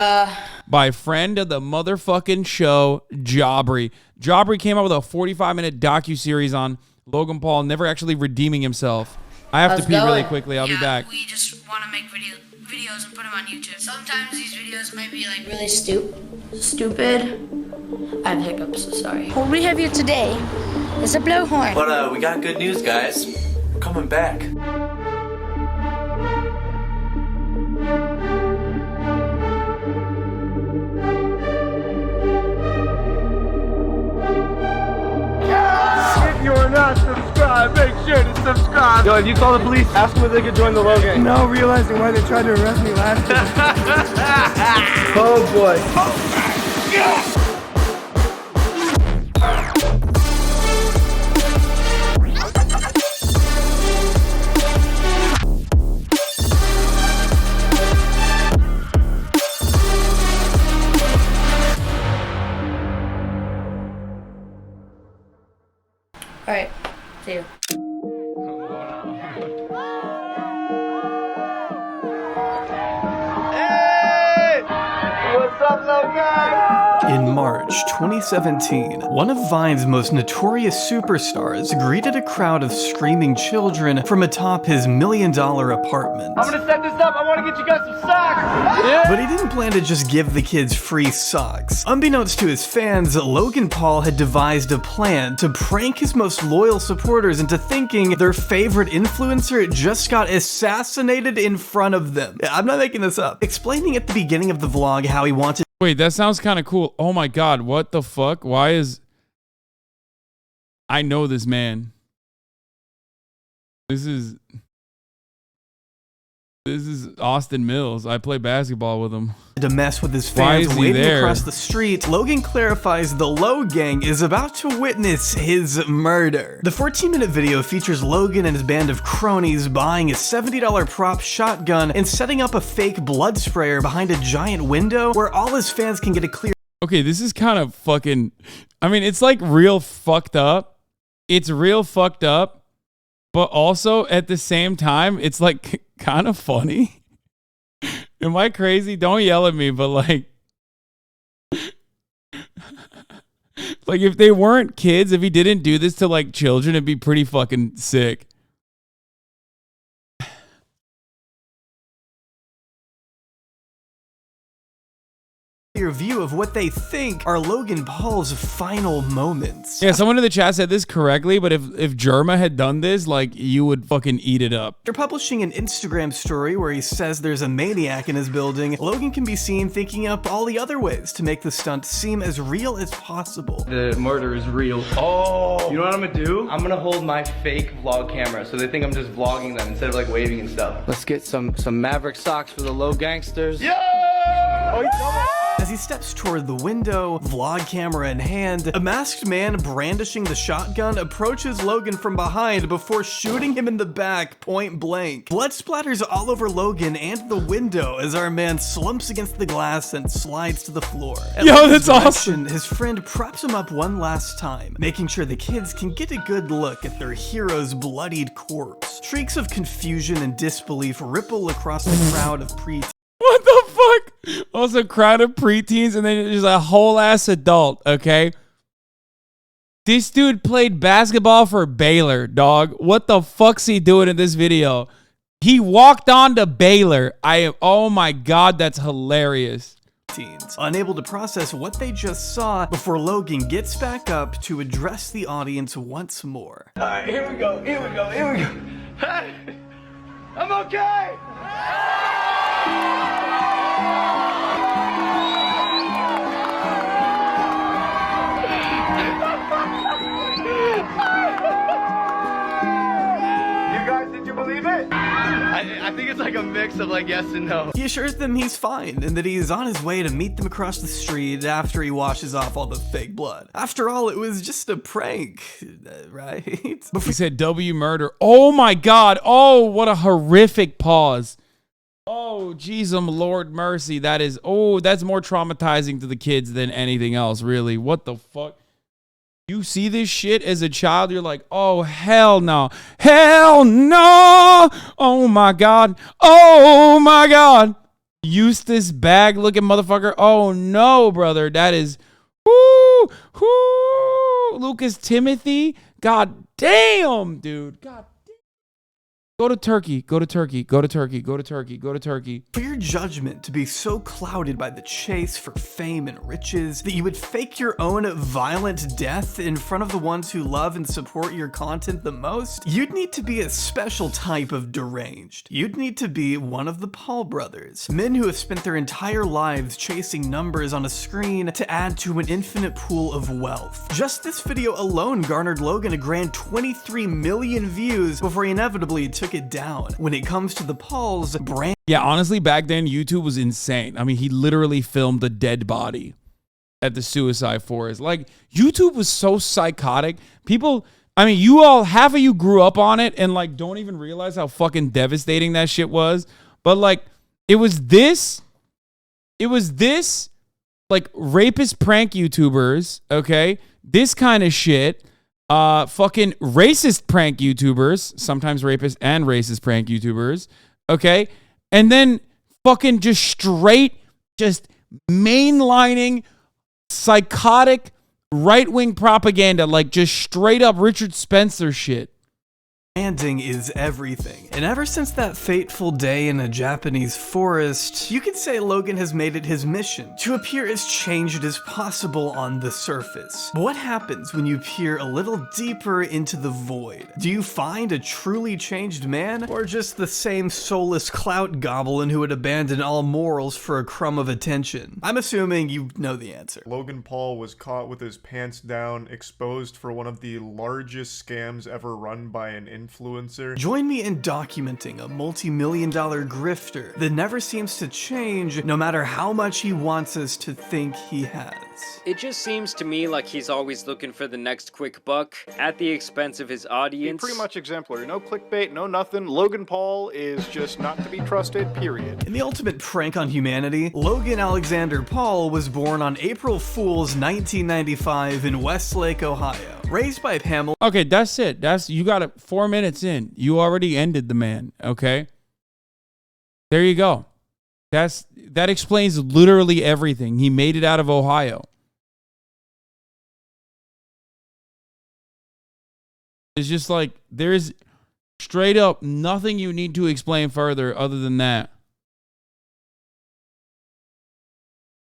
By friend of the motherfucking show, Aubrey. Aubrey came out with a 45-minute docuseries on Logan Paul never actually redeeming himself. I have to pee really quickly. I'll be back. We just want to make videos and put them on YouTube. Sometimes these videos might be like really stupid. I have hiccups, so sorry. What we have here today is a blowhorn. But we got good news, guys. We're coming back. If you're not subscribed, make sure to subscribe. Yo, if you call the police, ask them if they could join the Logan. Now realizing why they tried to arrest me last time. Oh boy. All right, see you. Hey! What's up, Logan? In March 2017, one of Vine's most notorious superstars greeted a crowd of screaming children from atop his $1 million apartment. I'm gonna set this up. I want to get you guys some socks. Yeah. But he didn't plan to just give the kids free socks. Unbeknownst to his fans, Logan Paul had devised a plan to prank his most loyal supporters into thinking their favorite influencer just got assassinated in front of them. I'm not making this up. Explaining at the beginning of the vlog how he wanted. Wait, that sounds kind of cool. Oh my God, what the fuck? Why is... I know this man. This is Austin Mills. I play basketball with him. To mess with his fans waiting across the street, Logan clarifies the Low Gang is about to witness his murder. The 14-minute video features Logan and his band of cronies buying a $70 prop shotgun and setting up a fake blood sprayer behind a giant window where all his fans can get a clear... Okay, this is kind of fucking... I mean, it's like real fucked up. It's real fucked up. But also, at the same time, it's like kind of funny. Am I crazy? Don't yell at me, but like if they weren't kids, if he didn't do this to like children, it'd be pretty fucking sick. Your view of what they think are Logan Paul's final moments. Yeah, someone in the chat said this correctly, but if Jerma had done this, like, you would fucking eat it up. After publishing an Instagram story where he says there's a maniac in his building, Logan can be seen thinking up all the other ways to make the stunt seem as real as possible. The murder is real. Oh! You know what I'm gonna do? I'm gonna hold my fake vlog camera so they think I'm just vlogging them instead of like waving and stuff. Let's get some Maverick socks for the low gangsters. Yeah! Oh, as he steps toward the window, vlog camera in hand, a masked man brandishing the shotgun approaches Logan from behind before shooting him in the back point blank. Blood splatters all over Logan and the window as our man slumps against the glass and slides to the floor. Yo, that's awesome. His friend props him up one last time, making sure the kids can get a good look at their hero's bloodied corpse. Shrieks of confusion and disbelief ripple across the crowd of preteens. What the fuck? Also, crowd of preteens and then just a whole ass adult, okay? This dude played basketball for Baylor, dog. What the fuck's he doing in this video? He walked on to Baylor. Oh my God, that's hilarious. Unable to process what they just saw before Logan gets back up to address the audience once more. All right, here we go. Hey, I'm okay. Did you believe it? I think it's like a mix of like yes and no. He assures them he's fine and that he is on his way to meet them across the street after he washes off all the fake blood. After all, it was just a prank, right? He said W murder. Oh my God. Oh, what a horrific pause. Oh, jeez, Lord mercy. That is, that's more traumatizing to the kids than anything else, really. What the fuck? You see this shit as a child, you're like, oh, hell no. Hell no. Oh, my God. Oh, my God. Eustace bag looking motherfucker. Oh no, brother. That is whoo. Lucas Timothy. God damn, dude. God damn. Go to Turkey. Go to Turkey. Go to Turkey. Go to Turkey. Go to Turkey. For your judgment to be so clouded by the chase for fame and riches that you would fake your own violent death in front of the ones who love and support your content the most, you'd need to be a special type of deranged. You'd need to be one of the Paul brothers, men who have spent their entire lives chasing numbers on a screen to add to an infinite pool of wealth. Just this video alone garnered Logan a grand 23 million views before he inevitably took it down. When it comes to the Pauls, brand. Yeah, honestly, back then YouTube was insane. I mean, he literally filmed the dead body at the suicide forest. Like, YouTube was so psychotic. People, I mean, you all, half of you grew up on it and like don't even realize how fucking devastating that shit was. But like, it was this like rapist prank YouTubers, okay? This kind of shit. Fucking racist prank YouTubers, sometimes rapist and racist prank YouTubers, okay? And then fucking just straight, just mainlining psychotic right-wing propaganda, like just straight up Richard Spencer shit. Branding is everything. And ever since that fateful day in a Japanese forest, you could say Logan has made it his mission to appear as changed as possible on the surface. But what happens when you peer a little deeper into the void? Do you find a truly changed man, or just the same soulless clout goblin who would abandon all morals for a crumb of attention? I'm assuming you know the answer. Logan Paul was caught with his pants down, exposed for one of the largest scams ever run by an influencer. Join me in documenting a multi-million-dollar grifter that never seems to change no matter how much he wants us to think he has. It just seems to me like he's always looking for the next quick buck at the expense of his audience. Pretty much exemplary. No clickbait, no nothing. Logan Paul is just not to be trusted, period. In the ultimate prank on humanity, Logan Alexander Paul was born on April Fool's 1995 in Westlake, Ohio. Raised by Pamela. Okay, that's it. You got it 4 minutes in. You already ended the man, okay? There you go. That explains literally everything. He made it out of Ohio. It's just like, there's straight up nothing you need to explain further other than that.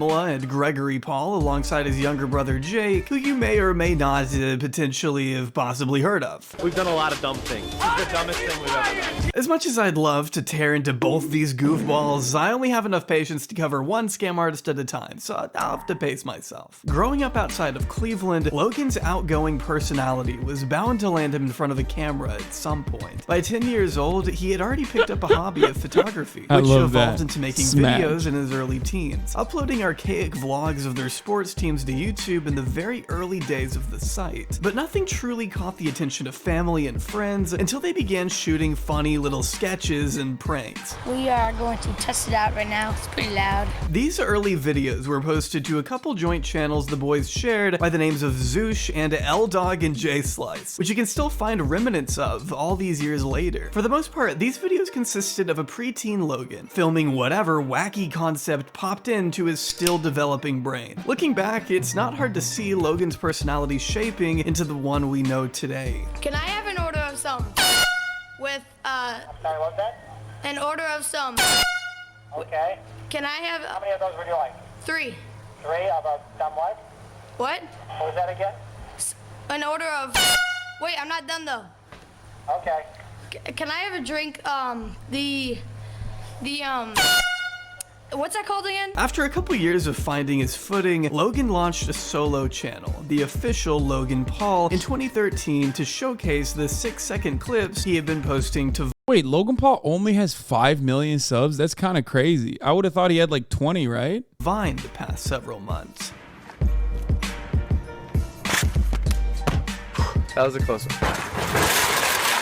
And Gregory Paul alongside his younger brother Jake, who you may or may not potentially have possibly heard of. We've done a lot of dumb things. This is the dumbest thing we've ever done. As much as I'd love to tear into both these goofballs, I only have enough patience to cover one scam artist at a time, so I'll have to pace myself. Growing up outside of Cleveland, Logan's outgoing personality was bound to land him in front of a camera at some point. By 10 years old, he had already picked up a hobby of photography, which evolved into making videos in his early teens, uploading archaic vlogs of their sports teams to YouTube in the very early days of the site. But nothing truly caught the attention of family and friends until they began shooting funny little sketches and pranks. We are going to test it out right now. It's pretty loud. These early videos were posted to a couple joint channels the boys shared by the names of Zoosh and L-Dog and J-Slice, which you can still find remnants of all these years later. For the most part, these videos consisted of a preteen Logan filming whatever wacky concept popped into his still developing brain. Looking back, it's not hard to see Logan's personality shaping into the one we know today. Can I have an order of some? With, I'm sorry, what's that? an order of some. Okay. Can I have... How many of those would you like? 3. 3 of a some what? What? What was that again? An order of... Wait, I'm not done though. Okay. Can I have a drink, what's that called again? After a couple years of finding his footing, Logan launched a solo channel, the official Logan Paul, in 2013 to showcase the 6-second clips he had been posting to... Wait, Logan Paul only has 5 million subs? That's kind of crazy. I would have thought he had like 20, right? Vine the past several months. That was a close one.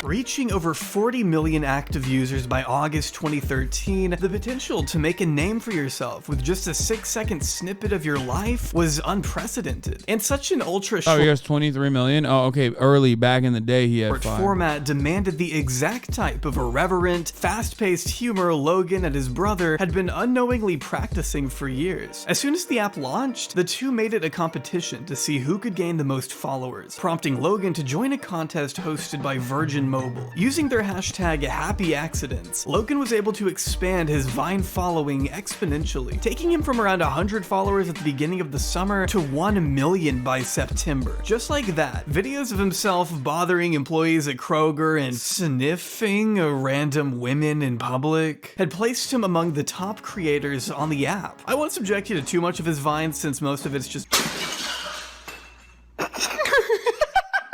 Reaching over 40 million active users by August 2013, the potential to make a name for yourself with just a 6-second snippet of your life was unprecedented. And such an ultra short he has 23 million? Oh, okay. Early, back in the day, he had 5. format demanded the exact type of irreverent, fast-paced humor Logan and his brother had been unknowingly practicing for years. As soon as the app launched, the two made it a competition to see who could gain the most followers, prompting Logan to join a contest hosted by Virgin Mobile. Using their hashtag Happy Accidents, Logan was able to expand his Vine following exponentially, taking him from around 100 followers at the beginning of the summer to 1 million by September. Just like that, videos of himself bothering employees at Kroger and sniffing random women in public had placed him among the top creators on the app. I won't subject you to too much of his Vines since most of it's just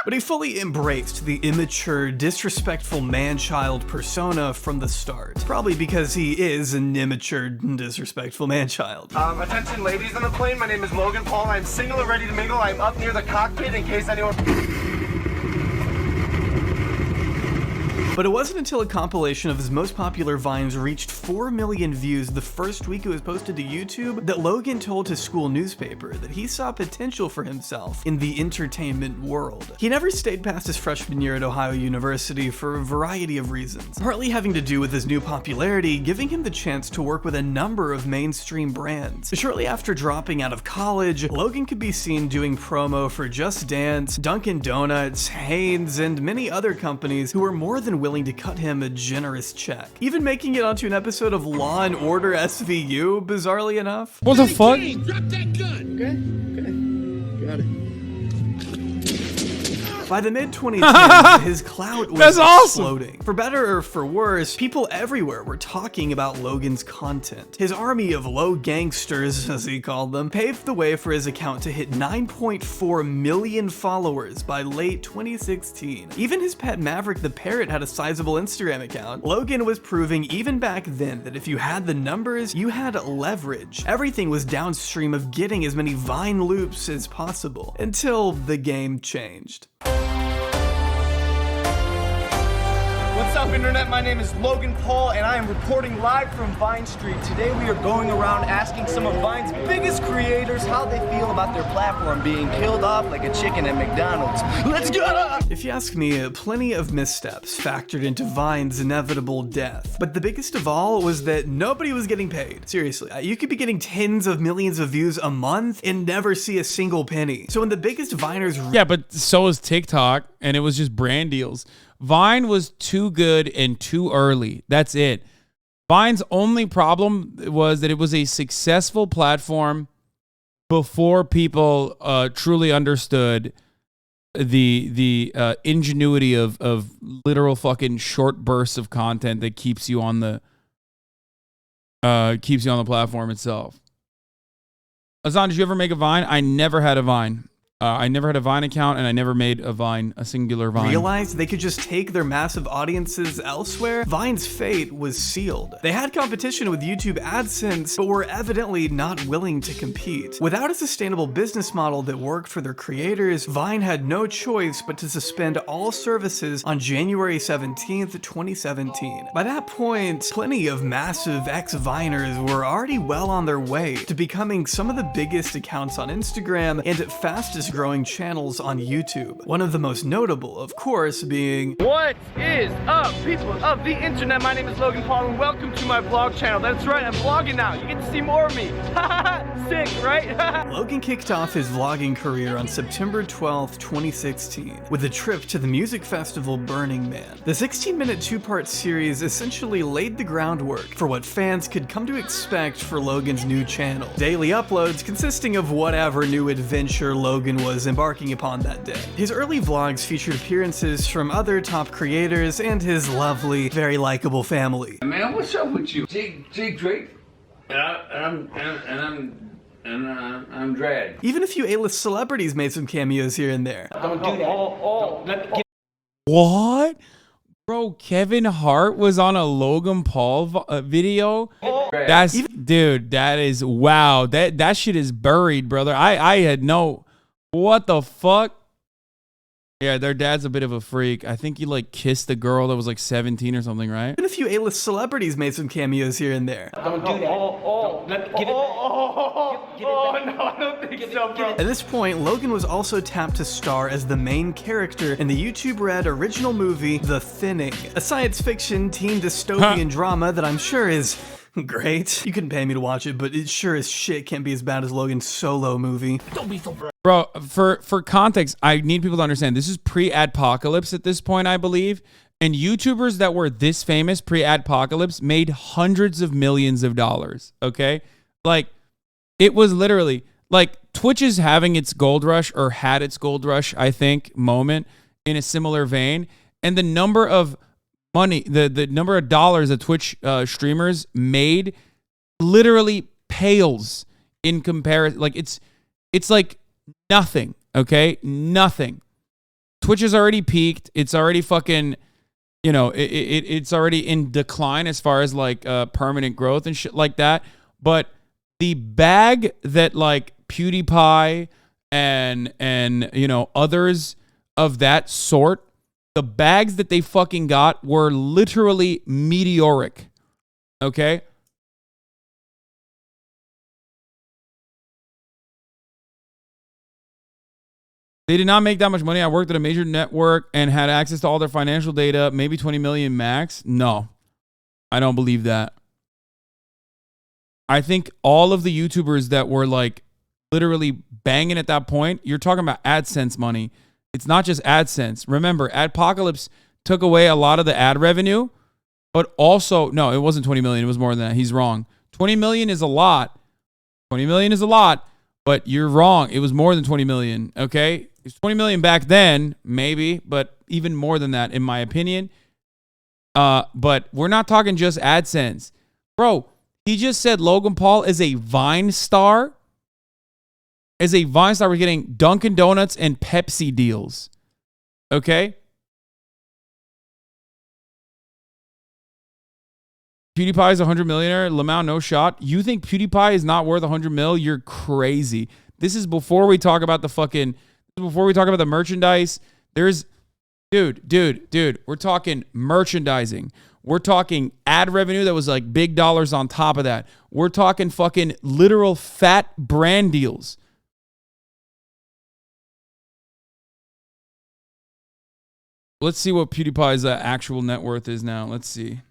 but he fully embraced the immature, disrespectful man-child persona from the start. Probably because he is an immature, disrespectful man-child. Attention ladies on the plane, my name is Logan Paul, I'm single and ready to mingle, I'm up near the cockpit in case anyone... But it wasn't until a compilation of his most popular Vines reached 4 million views the first week it was posted to YouTube that Logan told his school newspaper that he saw potential for himself in the entertainment world. He never stayed past his freshman year at Ohio University for a variety of reasons, partly having to do with his new popularity giving him the chance to work with a number of mainstream brands. Shortly after dropping out of college, Logan could be seen doing promo for Just Dance, Dunkin' Donuts, Hanes, and many other companies who were more than willing to cut him a generous check. Even making it onto an episode of Law & Order SVU, bizarrely enough. What the fuck? Drop that gun! Okay, got it. By the mid-2010s, his clout was exploding. For better or for worse, people everywhere were talking about Logan's content. His army of low gangsters, as he called them, paved the way for his account to hit 9.4 million followers by late 2016. Even his pet Maverick the Parrot had a sizable Instagram account. Logan was proving even back then that if you had the numbers, you had leverage. Everything was downstream of getting as many Vine loops as possible, until the game changed. What's up, Internet? My name is Logan Paul, and I am reporting live from Vine Street. Today we are going around asking some of Vine's biggest creators how they feel about their platform being killed off like a chicken at McDonald's. Let's go! If you ask me, plenty of missteps factored into Vine's inevitable death. But the biggest of all was that nobody was getting paid. Seriously, you could be getting tens of millions of views a month and never see a single penny. So when the biggest Viners... Yeah, but so was TikTok, and it was just brand deals. Vine was too good and too early. That's it. Vine's only problem was that it was a successful platform before people truly understood the ingenuity of literal fucking short bursts of content that keeps you on the platform itself. Hasan, did you ever make a Vine? I never had a Vine. I never had a Vine account, and I never made a singular Vine. Realized they could just take their massive audiences elsewhere, Vine's fate was sealed. They had competition with YouTube AdSense, but were evidently not willing to compete. Without a sustainable business model that worked for their creators, Vine had no choice but to suspend all services on January 17th, 2017. By that point, plenty of massive ex-Viners were already well on their way to becoming some of the biggest accounts on Instagram and fastest growing channels on YouTube. One of the most notable, of course, being... What is up, people of the internet? My name is Logan Paul, and welcome to my vlog channel. That's right, I'm vlogging now. You get to see more of me. Sick, right? Logan kicked off his vlogging career on September 12th, 2016, with a trip to the music festival Burning Man. The 16-minute two-part series essentially laid the groundwork for what fans could come to expect for Logan's new channel. Daily uploads consisting of whatever new adventure Logan was embarking upon that day. His early vlogs featured appearances from other top creators and his lovely, very likable family. Man, what's up with you? Jake Drake, and I'm Drag. Even a few A-list celebrities made some cameos here and there. Don't do that. What? Bro, Kevin Hart was on a Logan Paul video? That's, dude, that is, wow. That shit is buried, brother. I had no... What the fuck? Yeah, their dad's a bit of a freak. I think he like kissed a girl that was like 17 or something, right? And a few A-list celebrities made some cameos here and there. Don't do that. Give it back. No, I don't think so, bro. At this point, Logan was also tapped to star as the main character in the YouTube Red original movie, The Thinning, a science fiction teen dystopian drama that I'm sure is great. You couldn't pay me to watch it, but it sure as shit can't be as bad as Logan's solo movie. Don't be so Bro, for context, I need people to understand this is pre-adpocalypse at this point, I believe. And YouTubers that were this famous pre-adpocalypse made hundreds of millions of dollars, okay? Like, it was literally, like, Twitch is having its gold rush, or had its gold rush, I think, moment in a similar vein. And the number of money, the number of dollars that Twitch streamers made literally pales in comparison. Like, it's like nothing, okay? Nothing. Twitch has already peaked. It's already fucking, you know, it's already in decline as far as like permanent growth and shit like that. But the bag that like PewDiePie and you know, others of that sort, the bags that they fucking got were literally meteoric, okay? They did not make that much money. I worked at a major network and had access to all their financial data, maybe 20 million max. No, I don't believe that. I think all of the YouTubers that were like literally banging at that point, you're talking about AdSense money. It's not just AdSense. Remember, Adpocalypse took away a lot of the ad revenue, but also, no, it wasn't 20 million. It was more than that. He's wrong. 20 million is a lot. 20 million is a lot, but you're wrong. It was more than 20 million, okay? It was 20 million back then, maybe, but even more than that, in my opinion. But we're not talking just AdSense. Bro, he just said Logan Paul is a Vine star. As a Vine star, we're getting Dunkin' Donuts and Pepsi deals. Okay? PewDiePie is a 100 millionaire. Lamau, no shot. You think PewDiePie is not worth 100 mil? You're crazy. This is before we talk about the fucking... Before we talk about the merchandise. There's... Dude. We're talking merchandising. We're talking ad revenue that was like big dollars on top of that. We're talking fucking literal fat brand deals. Let's see what PewDiePie's actual net worth is now. Let's see.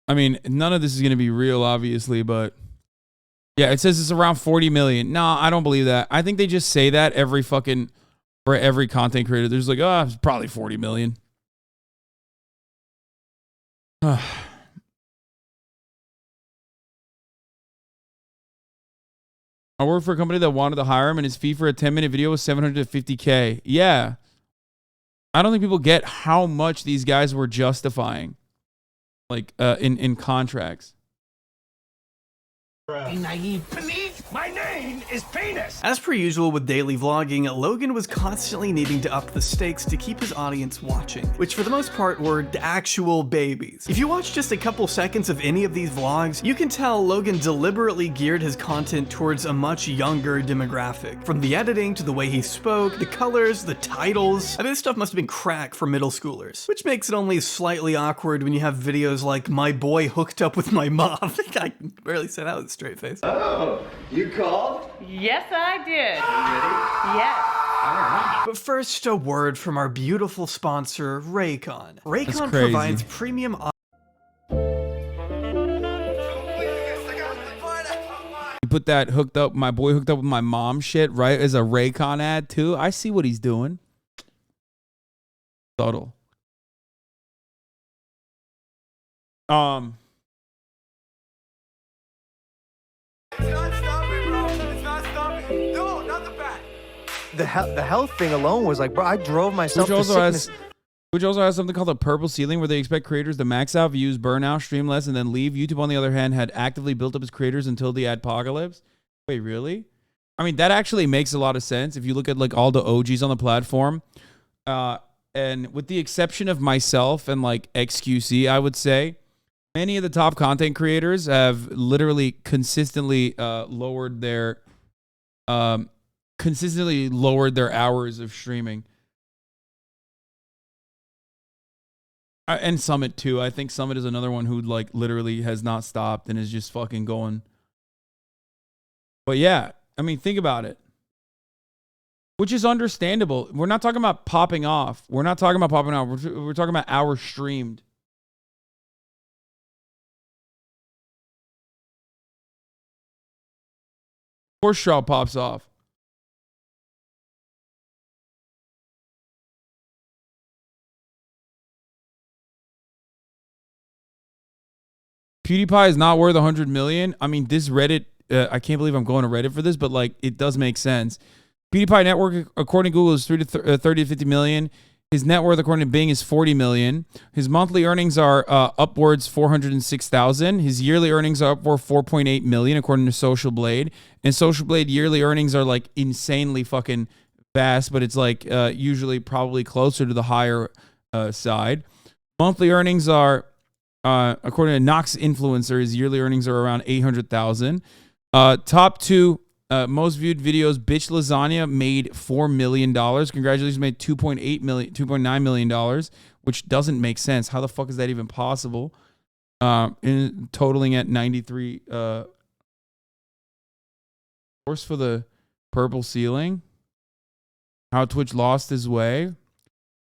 I mean, none of this is going to be real, obviously, but yeah, it says it's around 40 million. No, I don't believe that. I think they just say that for every content creator. There's like, oh, it's probably 40 million. I worked for a company that wanted to hire him, and his fee for a 10-minute video was $750K. Yeah. I don't think people get how much these guys were justifying, like, in contracts. Be naive. Please, my name is Penis. As per usual with daily vlogging, Logan was constantly needing to up the stakes to keep his audience watching, which for the most part were actual babies. If you watch just a couple seconds of any of these vlogs, you can tell Logan deliberately geared his content towards a much younger demographic. From the editing to the way he spoke, the colors, the titles. I mean, this stuff must have been crack for middle schoolers, which makes it only slightly awkward when you have videos like my boy hooked up with my mom. I can barely say that with a straight face. Oh, you called? Yes, I did. Yes. But first, a word from our beautiful sponsor, Raycon. That's Raycon crazy. provides premium You put that my boy hooked up with my mom shit, right, as a Raycon ad too. I see what he's doing. Subtle. The health thing alone was like, bro, I drove myself Which to sickness. also has something called the purple ceiling, where they expect creators to max out views, burn out, stream less, and then leave. YouTube, on the other hand, had actively built up its creators until the adpocalypse. Wait, really? I mean, that actually makes a lot of sense if you look at like all the OGs on the platform. And with the exception of myself and like XQC, I would say, many of the top content creators have literally consistently lowered their consistently lowered their hours of streaming. And Summit too. I think Summit is another one who like literally has not stopped and is just fucking going. But yeah, I mean, think about it. Which is understandable. We're not talking about popping off. We're not talking about popping off. We're talking about hours streamed. Of course Shaw pops off. PewDiePie is not worth 100 million. I mean, this Reddit, I can't believe I'm going to Reddit for this, but like, it does make sense. PewDiePie net worth, according to Google, is 30 to 50 million. His net worth, according to Bing, is 40 million. His monthly earnings are upwards 406,000. His yearly earnings are upward 4.8 million, according to Social Blade. And Social Blade yearly earnings are like insanely fucking vast, but it's like usually probably closer to the higher side. Monthly earnings are, according to Nox Influencer, his yearly earnings are around 800,000. Top two most viewed videos, Bitch Lasagna made $4 million. Congratulations, made $2.9 million, which doesn't make sense. How the fuck is that even possible? In totaling at 93. Course for the purple ceiling. How Twitch lost his way.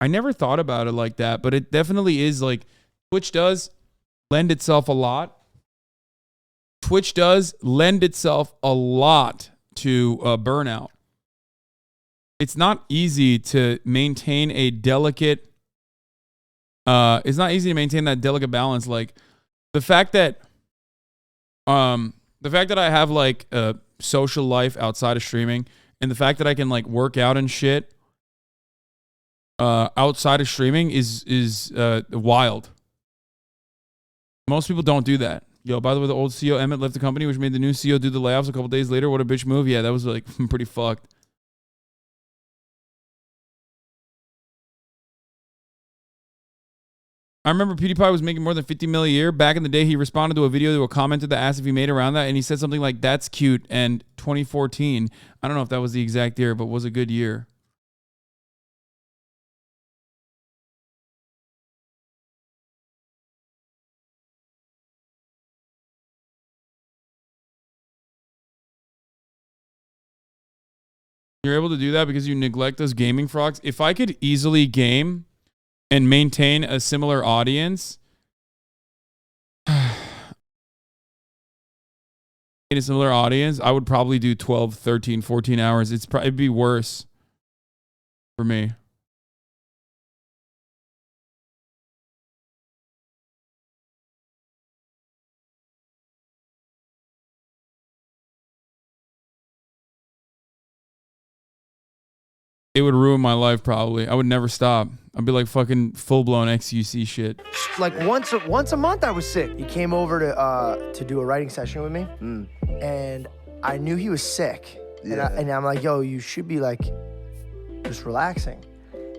I never thought about it like that, but it definitely is like Twitch does lend itself a lot. Twitch does lend itself a lot to burnout. It's not easy to maintain a delicate it's not easy to maintain that delicate balance. Like the fact that I have like a social life outside of streaming, and the fact that I can like work out and shit outside of streaming is wild. Most people don't do that. Yo, by the way, the old CEO Emmett left the company, which made the new CEO do the layoffs a couple days later. What a bitch move. Yeah, that was like pretty fucked. I remember PewDiePie was making more than 50 mil a year. Back in the day, he responded to a video to a commenter that asked if he made around that, and he said something like, "That's cute," and 2014. I don't know if that was the exact year, but it was a good year. You're able to do that because you neglect those gaming frogs. If I could easily game and maintain a similar audience, I would probably do 12, 13, 14 hours. It'd be worse for me. It would ruin my life probably. I would never stop. I'd be like fucking full-blown XUC shit. Like once a month I was sick. He came over to do a writing session with me, and I knew he was sick. Yeah. And I'm like, yo, you should be like just relaxing.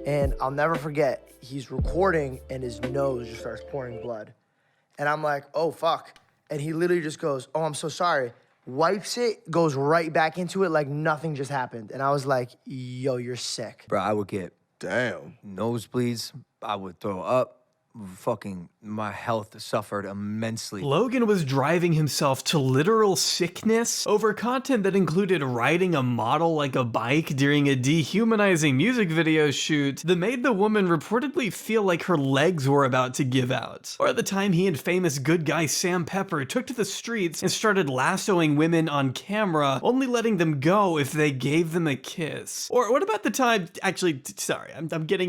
And I'll never forget, he's recording and his nose just starts pouring blood. And I'm like, oh fuck. And he literally just goes, oh, I'm so sorry. Wipes it, goes right back into it like nothing just happened. And I was like, yo, you're sick. Bro, I would get nosebleeds. I would throw up. Fucking, my health suffered immensely. Logan was driving himself to literal sickness over content that included riding a model like a bike during a dehumanizing music video shoot that made the woman reportedly feel like her legs were about to give out. Or the time he and famous good guy Sam Pepper took to the streets and started lassoing women on camera, only letting them go if they gave them a kiss. Or what about the time, actually, sorry, I'm getting...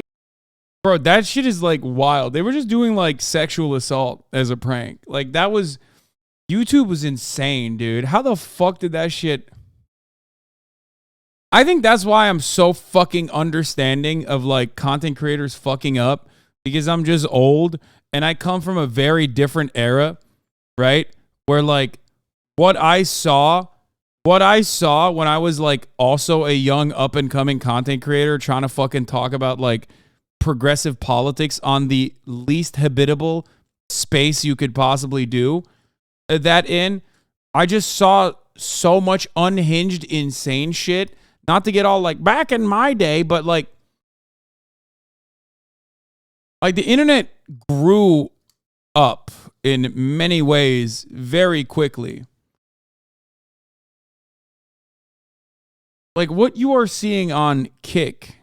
Bro, that shit is like wild. They were just doing like sexual assault as a prank. Like that was, YouTube was insane, dude. How the fuck did that shit? I think that's why I'm so fucking understanding of like content creators fucking up, because I'm just old and I come from a very different era, right? Where like what I saw when I was like also a young up and coming content creator trying to fucking talk about like progressive politics on the least habitable space you could possibly do that in, I just saw so much unhinged, insane shit not to get all like back in my day, but like the internet grew up in many ways very quickly. Like what you are seeing on Kick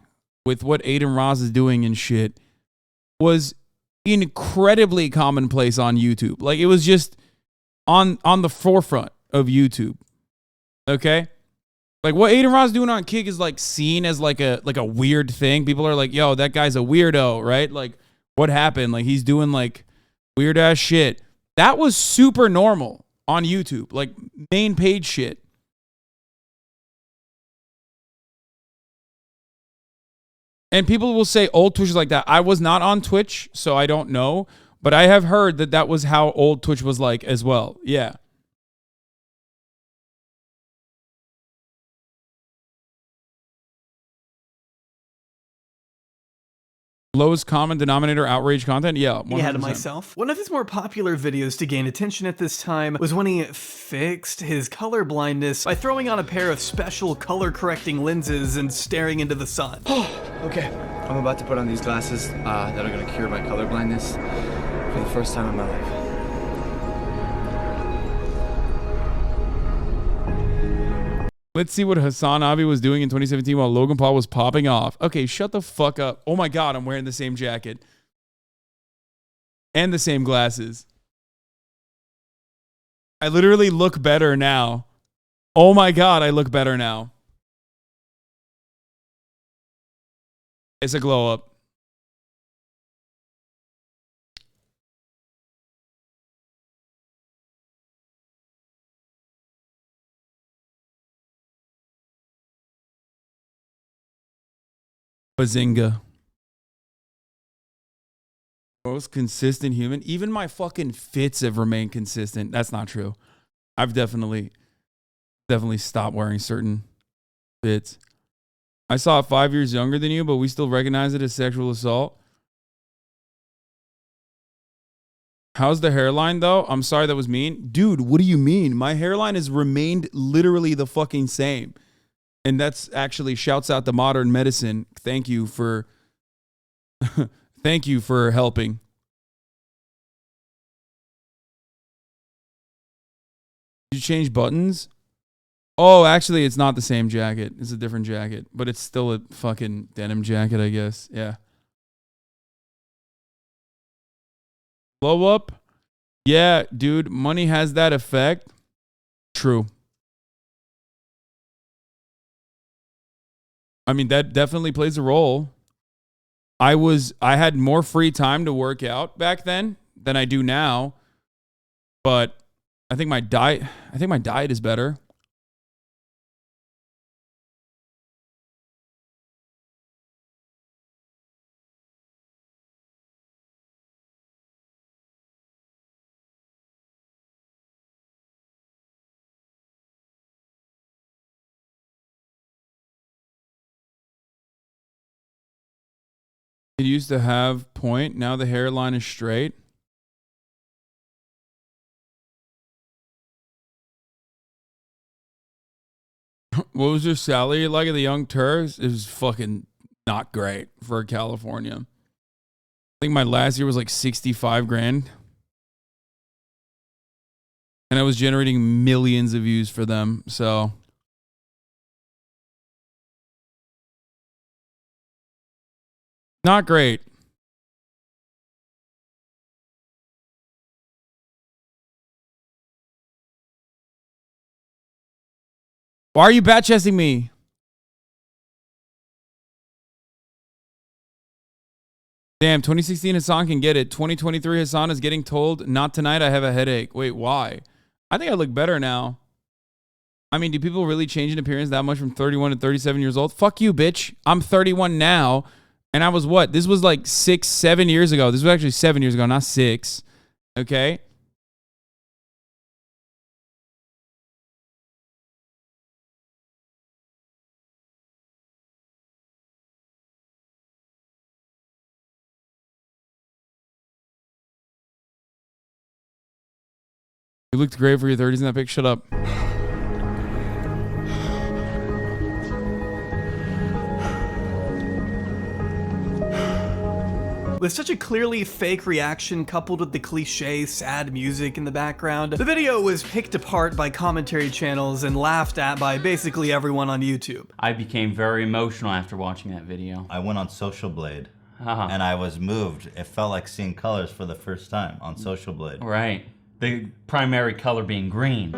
with what Aiden Ross is doing and shit was incredibly commonplace on YouTube. Like it was just on the forefront of YouTube. Okay? Like what Aiden Ross is doing on Kick is like seen as like a weird thing. People are like, yo, that guy's a weirdo, right? Like what happened? Like he's doing like weird ass shit. That was super normal on YouTube, like main page shit. And people will say old Twitch is like that. I was not on Twitch, so I don't know. But I have heard that that was how old Twitch was like as well. Yeah. Lowest common denominator outrage content? Yeah, 100%. Ahead of myself. One of his more popular videos to gain attention at this time was when he fixed his color blindness by throwing on a pair of special color correcting lenses and staring into the sun. Okay, I'm about to put on these glasses that are gonna cure my color blindness for the first time in my life. Let's see what HasanAbi was doing in 2017 while Logan Paul was popping off. Okay, shut the fuck up. Oh my God, I'm wearing the same jacket. And the same glasses. I literally look better now. Oh my God, I look better now. It's a glow up. Bazinga. Most consistent human. Even my fucking fits have remained consistent. That's not true. I've definitely stopped wearing certain fits. I saw it 5 years younger than you, but we still recognize it as sexual assault. How's the hairline though? I'm sorry that was mean. Dude, what do you mean? My hairline has remained literally the fucking same. And that's actually shouts out to modern medicine. Thank you for thank you for helping. Did you change buttons? Oh, actually, it's not the same jacket. It's a different jacket, but it's still a fucking denim jacket, I guess. Yeah. Blow up? Yeah, dude, money has that effect. True. I mean, that definitely plays a role. I had more free time to work out back then than I do now. But I think my diet is better. It used to have point. Now the hairline is straight. What was your salary like at the Young Turks? It was fucking not great for California. I think my last year was like 65 grand. And I was generating millions of views for them. So not great. Why are you bat chesting me? Damn, 2016 Hasan can get it. 2023 Hasan is getting told, not tonight, I have a headache. Wait, why? I think I look better now. I mean, do people really change in appearance that much from 31 to 37 years old? Fuck you, bitch. I'm 31 now. And I was what? This was like 6, 7 years ago. This was actually 7 years ago, not 6. Okay? You looked great for your 30s in that pic. Shut up. With such a clearly fake reaction coupled with the cliche sad music in the background, the video was picked apart by commentary channels and laughed at by basically everyone on YouTube. I became very emotional after watching that video. I went on Social Blade and I was moved. It felt like seeing colors for the first time on Social Blade. Right. The primary color being green.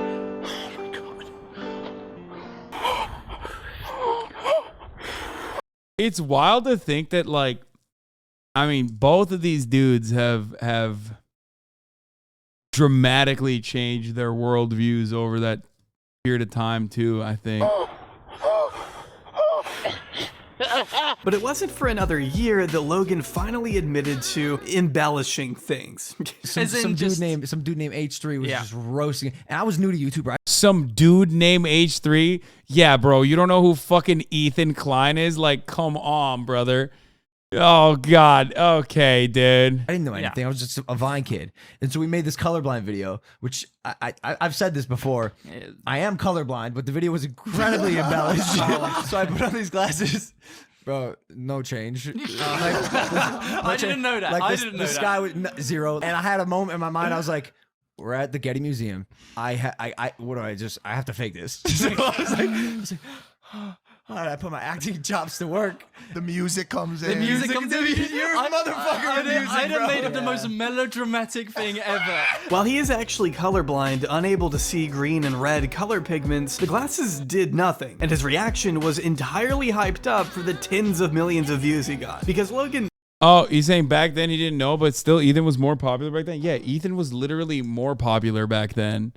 It's wild to think that, like, I mean, both of these dudes have dramatically changed their worldviews over that period of time too, I think. But it wasn't for another year that Logan finally admitted to embellishing things. Some dude named H3 was just roasting it. And I was new to YouTube, right? Some dude named H3? Yeah, bro, you don't know who fucking Ethan Klein is? Like, come on, brother. Oh, God. Okay, dude. I didn't know anything. I was just a Vine kid. And so we made this colorblind video, which I've said this before. I am colorblind, but the video was incredibly embellished. So I put on these glasses. Bro, no change. I didn't know that. Like I didn't know the sky was zero. And I had a moment in my mind, I was like, we're at the Getty Museum. I have to fake this. So I was like, all right, I put my acting chops to work. The music comes in. The music comes in. You're a motherfucker with music, I'd have bro. made up the most melodramatic thing ever. While he is actually colorblind, unable to see green and red color pigments, the glasses did nothing, and his reaction was entirely hyped up for the tens of millions of views he got. Because Logan... Oh, he's saying back then he didn't know, but still Ethan was more popular back then? Yeah, Ethan was literally more popular back then.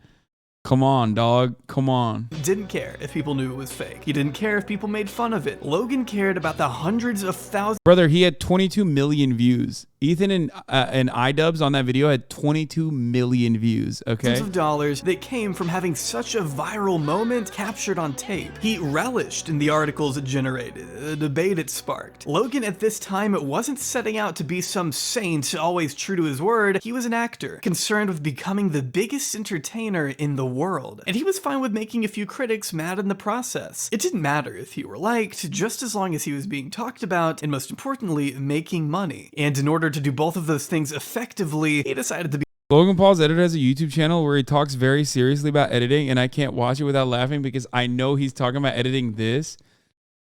Come on, dog. Come on. Didn't care if people knew it was fake. He didn't care if people made fun of it. Logan cared about the hundreds of thousands. Brother, he had 22 million views. Ethan and iDubbbz on that video had 22 million views, okay? Of dollars that came from having such a viral moment captured on tape. He relished in the articles it generated, the debate it sparked. Logan at this time wasn't setting out to be some saint, always true to his word. He was an actor, concerned with becoming the biggest entertainer in the world. And he was fine with making a few critics mad in the process. It didn't matter if he were liked, just as long as he was being talked about, and most importantly, making money. And in order to do both of those things effectively, he decided to be... Logan Paul's editor has a YouTube channel where he talks very seriously about editing, and I can't watch it without laughing because I know he's talking about editing this.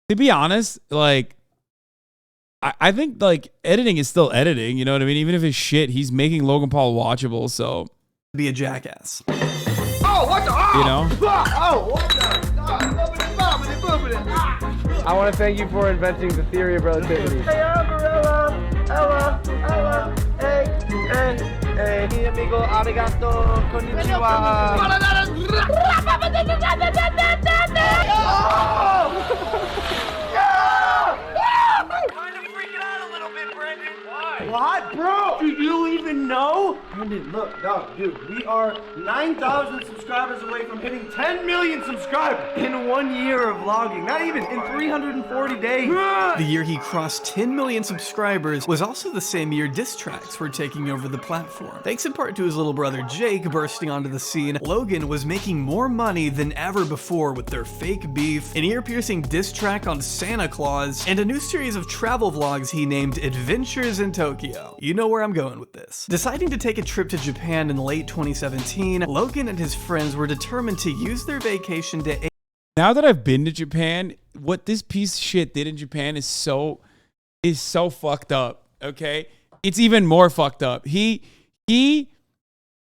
To be honest, like, I think, like, editing is still editing, you know what I mean? Even if it's shit, he's making Logan Paul watchable, so... Be a jackass. Oh, what the? Oh, you know? Oh, what the? I want to thank you for inventing the theory of relativity. Hey, Ella, hey, amigo, arigato, konnichiwa. What, bro? Do you even know? Brandon, look, dog, dude, we are 9,000 subscribers away from hitting 10 million subscribers in 1 year of vlogging. Not even, in 340 days. The year he crossed 10 million subscribers was also the same year diss tracks were taking over the platform. Thanks in part to his little brother Jake bursting onto the scene, Logan was making more money than ever before with their fake beef, an ear-piercing diss track on Santa Claus, and a new series of travel vlogs he named Adventures in Tokyo. You know where I'm going with this. Deciding to take a trip to Japan in late 2017, Logan and his friends were determined to use their vacation to... Now that I've been to Japan, what this piece of shit did in Japan is so fucked up, okay? It's even more fucked up. He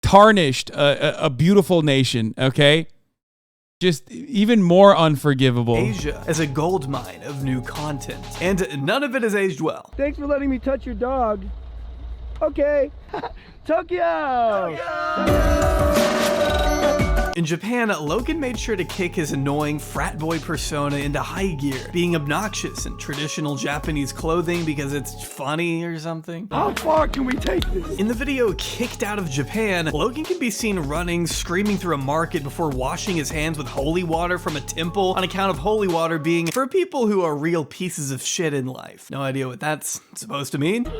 tarnished a beautiful nation, okay? Just even more unforgivable. Asia as a gold mine of new content, and none of it has aged well. Thanks for letting me touch your dog. Okay. Tokyo! In Japan, Logan made sure to kick his annoying frat boy persona into high gear, being obnoxious in traditional Japanese clothing because it's funny or something. How far can we take this? In the video Kicked Out of Japan, Logan can be seen running, screaming through a market before washing his hands with holy water from a temple on account of holy water being for people who are real pieces of shit in life. No idea what that's supposed to mean.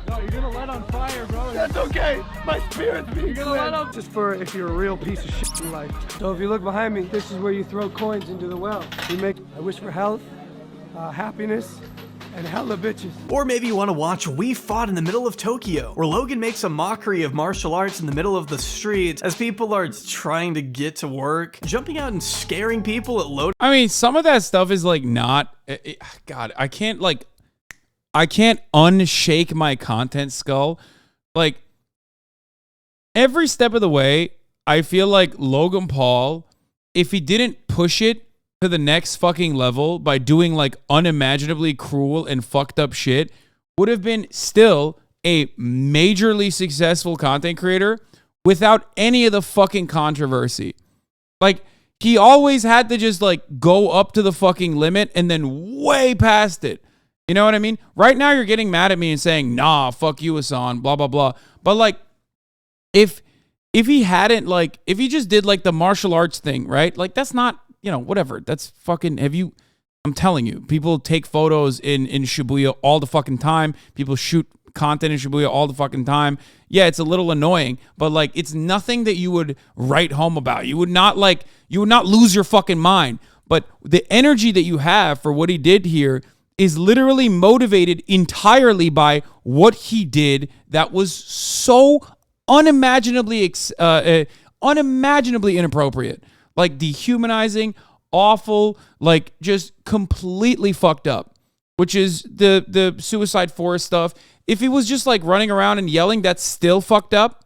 No, you're gonna light on fire, bro. That's okay. My spirit's being You're gonna light up just for if you're a real piece of shit in life. So if you look behind me, this is where you throw coins into the well. I wish for health, happiness, and hella bitches. Or maybe you want to watch We Fought in the Middle of Tokyo, where Logan makes a mockery of martial arts in the middle of the street as people are trying to get to work, jumping out and scaring people at load. I mean, some of that stuff is like not. God, I can't unshake my content skull. Like every step of the way, I feel like Logan Paul, if he didn't push it to the next fucking level by doing like unimaginably cruel and fucked up shit, would have been still a majorly successful content creator without any of the fucking controversy. Like, he always had to just like go up to the fucking limit and then way past it. You know what I mean? Right now you're getting mad at me and saying, nah, fuck you, Hasan, blah, blah, blah. But like, if he hadn't, like, if he just did like the martial arts thing, right? Like, that's not, you know, whatever. That's fucking, I'm telling you, people take photos in Shibuya all the fucking time. People shoot content in Shibuya all the fucking time. Yeah, it's a little annoying, but like, it's nothing that you would write home about. You would not lose your fucking mind. But the energy that you have for what he did here is literally motivated entirely by what he did that was so unimaginably inappropriate. Like dehumanizing, awful, like just completely fucked up, which is the Suicide Forest stuff. If he was just like running around and yelling, that's still fucked up.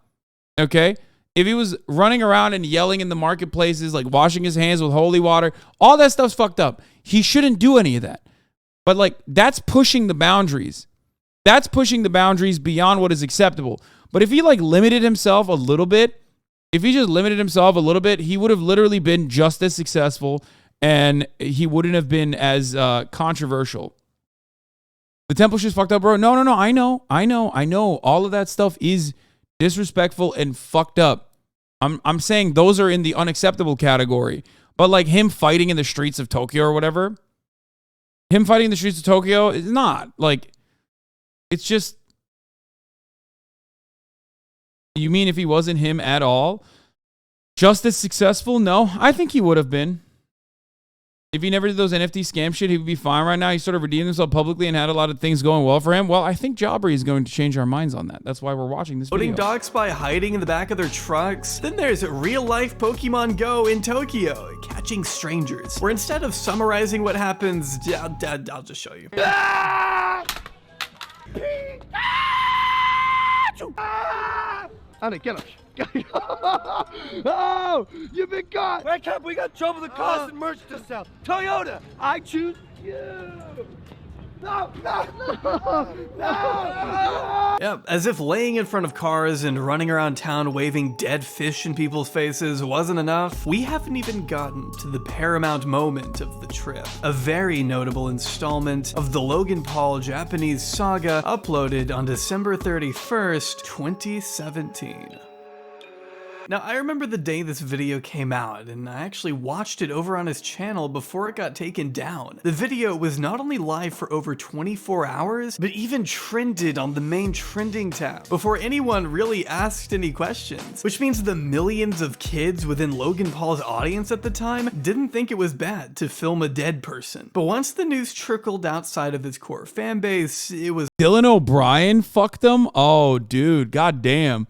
Okay. If he was running around and yelling in the marketplaces, like washing his hands with holy water, all that stuff's fucked up. He shouldn't do any of that. But like, that's pushing the boundaries. That's pushing the boundaries beyond what is acceptable. But if he like limited himself a little bit, he would have literally been just as successful and he wouldn't have been as controversial. The temple shit's fucked up, bro. No. I know. All of that stuff is disrespectful and fucked up. I'm saying those are in the unacceptable category. But like him fighting in the streets of Tokyo or whatever, him fighting in the streets of Tokyo is not. Like, it's just... You mean if he wasn't him at all, just as successful? No, I think he would have been. If he never did those NFT scam shit, he would be fine right now. He sort of redeemed himself publicly and had a lot of things going well for him. Well, I think Jabri is going to change our minds on that. That's why we're watching this video. Loading dogs by hiding in the back of their trucks. Then there's real-life Pokemon Go in Tokyo, catching strangers. Where instead of summarizing what happens, I'll just show you. Honey, get up. Oh, you've been caught. Wake up, we got trouble with the cars and merch to sell. Toyota, I choose you. No. Yeah, as if laying in front of cars and running around town waving dead fish in people's faces wasn't enough, we haven't even gotten to the paramount moment of the trip. A very notable installment of the Logan Paul Japanese saga uploaded on December 31st, 2017. Now, I remember the day this video came out, and I actually watched it over on his channel before it got taken down. The video was not only live for over 24 hours, but even trended on the main trending tab before anyone really asked any questions, which means the millions of kids within Logan Paul's audience at the time didn't think it was bad to film a dead person. But once the news trickled outside of his core fan base, it was Dylan O'Brien fucked him? Oh, dude, goddamn.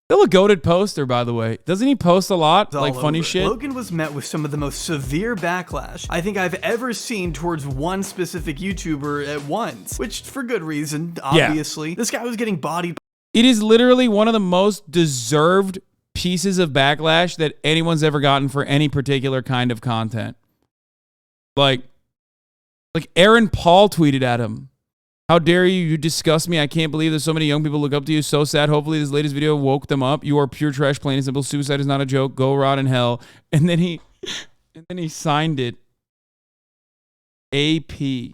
Still a goated poster, by the way. Doesn't he post a lot? Like funny shit? Logan was met with some of the most severe backlash I think I've ever seen towards one specific YouTuber at once, which for good reason, obviously. Yeah. This guy was getting bodied. It is literally one of the most deserved pieces of backlash that anyone's ever gotten for any particular kind of content. Like Aaron Paul tweeted at him. How dare you? You disgust me. I can't believe that so many young people look up to you. So sad. Hopefully this latest video woke them up. You are pure trash, plain and simple. Suicide is not a joke. Go rot in hell. And then he signed it. AP.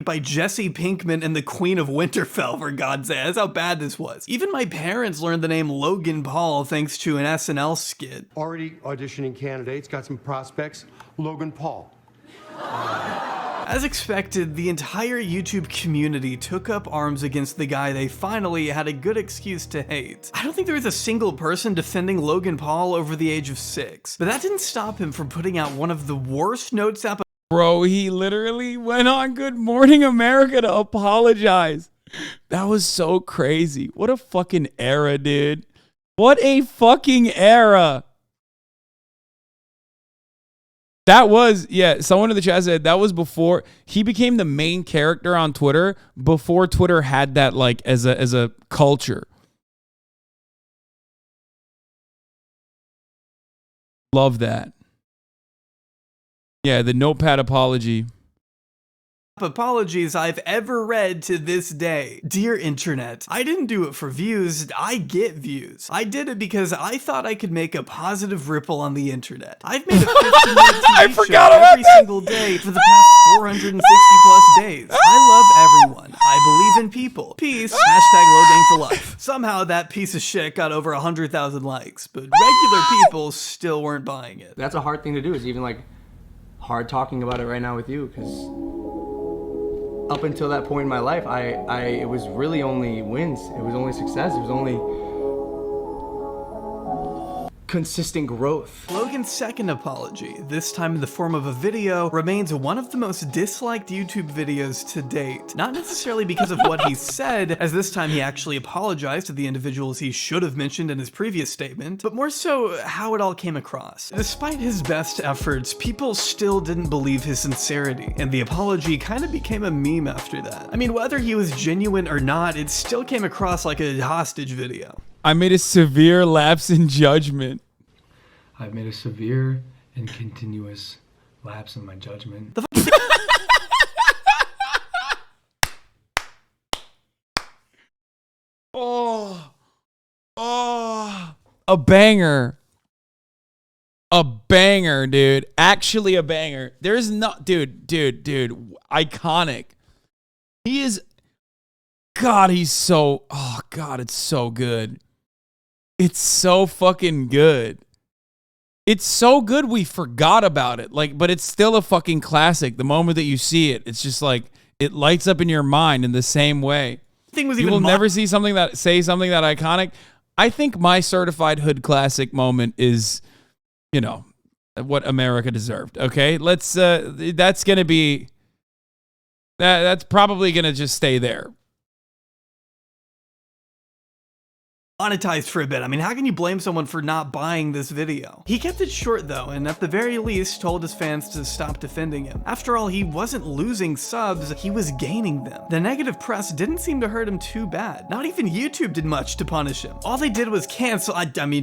By Jesse Pinkman and the Queen of Winterfell, for God's sake. That's how bad this was. Even my parents learned the name Logan Paul thanks to an SNL skit. Already auditioning candidates, got some prospects. Logan Paul. As expected, the entire YouTube community took up arms against the guy they finally had a good excuse to hate. I don't think there was a single person defending Logan Paul over the age of 6, but that didn't stop him from putting out one of the worst notes app. Bro, he literally went on Good Morning America to apologize. That was so crazy. What a fucking era, dude. What a fucking era. That was, yeah, someone in the chat said that was before he became the main character on Twitter, before Twitter had that like as a culture. Love that. Yeah, the notepad apology. Apologies I've ever read to this day. Dear internet, I didn't do it for views, I get views. I did it because I thought I could make a positive ripple on the internet. I've made a 15-minute TV show every single day for the past 460 plus days. I love everyone. I believe in people. Peace. #Logang for life. Somehow that piece of shit got over 100,000 likes, but regular people still weren't buying it. That's a hard thing to do, is even like hard talking about it right now with you, because up until that point in my life, it was really only wins. It was only success. It was only consistent growth. Logan's second apology, this time in the form of a video, remains one of the most disliked YouTube videos to date. Not necessarily because of what he said, as this time he actually apologized to the individuals he should have mentioned in his previous statement, but more so how it all came across. Despite his best efforts, people still didn't believe his sincerity, and the apology kind of became a meme after that. I mean, whether he was genuine or not, it still came across like a hostage video. I made a severe lapse in judgment. I've made a severe and continuous lapse in my judgment. A banger. A banger, dude. Actually a banger. There's not, dude, iconic. He is, God, he's so, oh God, it's so good. It's so fucking good. It's so good we forgot about it. Like, but it's still a fucking classic. The moment that you see it, it's just like, it lights up in your mind in the same way. You will never see something that iconic. I think my certified hood classic moment is, you know, what America deserved. Okay, let's. That's gonna be. That's probably gonna just stay there. Monetized for a bit. I mean, how can you blame someone for not buying this video? He kept it short though, and at the very least told his fans to stop defending him. After all, he wasn't losing subs, he was gaining them. The negative press didn't seem to hurt him too bad. Not even YouTube did much to punish him. All they did was cancel,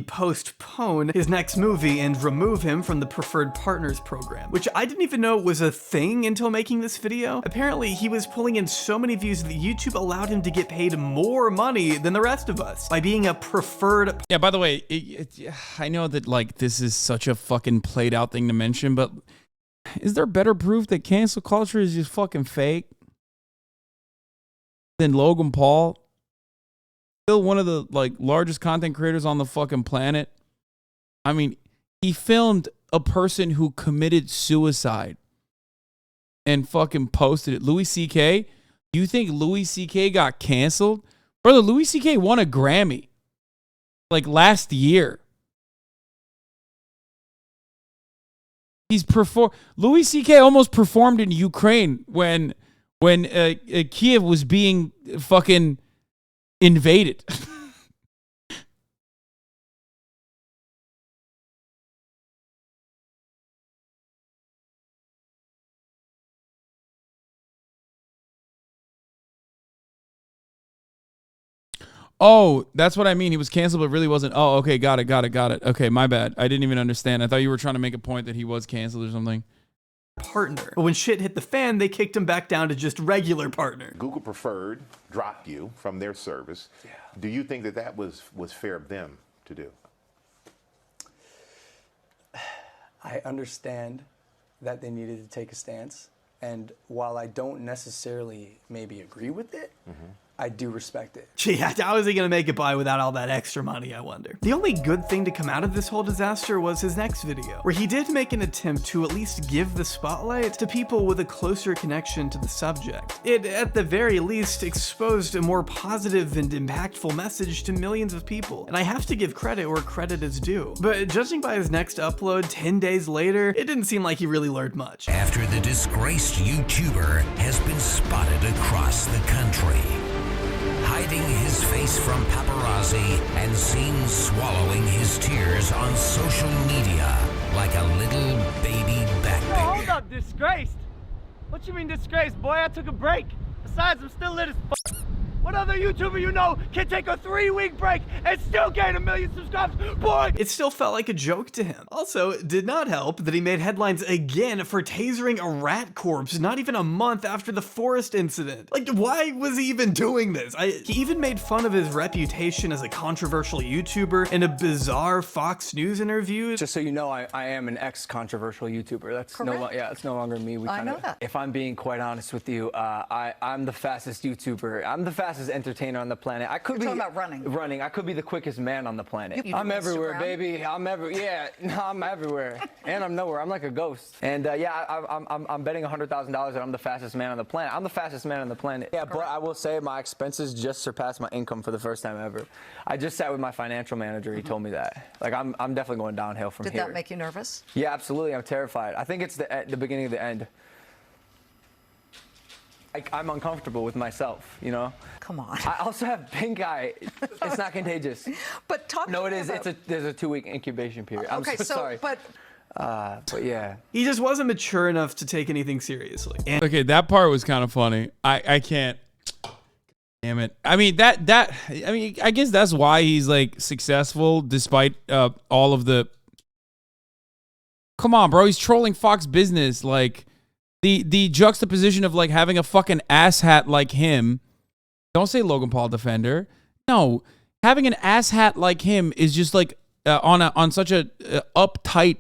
postpone his next movie and remove him from the Preferred Partners program, which I didn't even know was a thing until making this video. Apparently, he was pulling in so many views that YouTube allowed him to get paid more money than the rest of us by being a preferred. Yeah, by the way, I know that like this is such a fucking played out thing to mention, but is there better proof that cancel culture is just fucking fake than Logan Paul? Still one of the like largest content creators on the fucking planet. I mean, he filmed a person who committed suicide and fucking posted it. Louis C.K. You think Louis C.K. got canceled? Brother, Louis C.K. won a Grammy like last year. Louis C.K. almost performed in Ukraine when Kiev was being fucking invaded. Oh, that's what I mean. He was canceled, but really wasn't. Oh, okay. Got it. Okay, my bad. I didn't even understand. I thought you were trying to make a point that he was canceled or something. Partner. But when shit hit the fan, they kicked him back down to just regular partner. Google Preferred dropped you from their service. Yeah. Do you think that that was fair of them to do? I understand that they needed to take a stance. And while I don't necessarily maybe agree with it, I do respect it. Yeah, how is he gonna make it by without all that extra money, I wonder? The only good thing to come out of this whole disaster was his next video, where he did make an attempt to at least give the spotlight to people with a closer connection to the subject. It, at the very least, exposed a more positive and impactful message to millions of people, and I have to give credit where credit is due. But judging by his next upload 10 days later, it didn't seem like he really learned much. After the disgraced YouTuber has been spotted across the country, hiding his face from paparazzi and seen swallowing his tears on social media like a little baby backpack. Hold up, disgraced? What you mean disgraced, boy? I took a break. Besides, I'm still lit as f***. What other YouTuber you know can take a 3-week break and still gain 1 million subscribers? Boy! It still felt like a joke to him. Also, it did not help that he made headlines again for tasering a rat corpse not even a month after the forest incident. Like, why was he even doing this? He even made fun of his reputation as a controversial YouTuber in a bizarre Fox News interview. Just so you know, I am an ex-controversial YouTuber. That's it's no longer me. I know that. If I'm being quite honest with you, I'm the fastest YouTuber. I'm the fastest entertainer on the planet. I could be talking about running. I could be the quickest man on the planet. You I'm do everywhere, Instagram? baby. I'm everywhere, and I'm nowhere. I'm like a ghost. And I'm betting $100,000 that I'm the fastest man on the planet. I'm the fastest man on the planet. Yeah, but I will say my expenses just surpassed my income for the first time ever. I just sat with my financial manager. He told me that. Like I'm definitely going downhill from here. Did that make you nervous? Yeah, absolutely. I'm terrified. I think it's the beginning of the end. I'm uncomfortable with myself, you know? Come on. I also have pink eye. It's not contagious. But talk No, it is. about... There's a 2-week incubation period. I'm Okay, so so, sorry. but yeah. He just wasn't mature enough to take anything seriously. And Okay, that part was kind of funny. I can't. Damn it. I mean I guess that's why he's like successful despite all of the. Come on, bro. He's trolling Fox Business. Like the juxtaposition of like having a fucking asshat like him. Don't say Logan Paul defender. No, having an asshat like him is just like on such a uptight,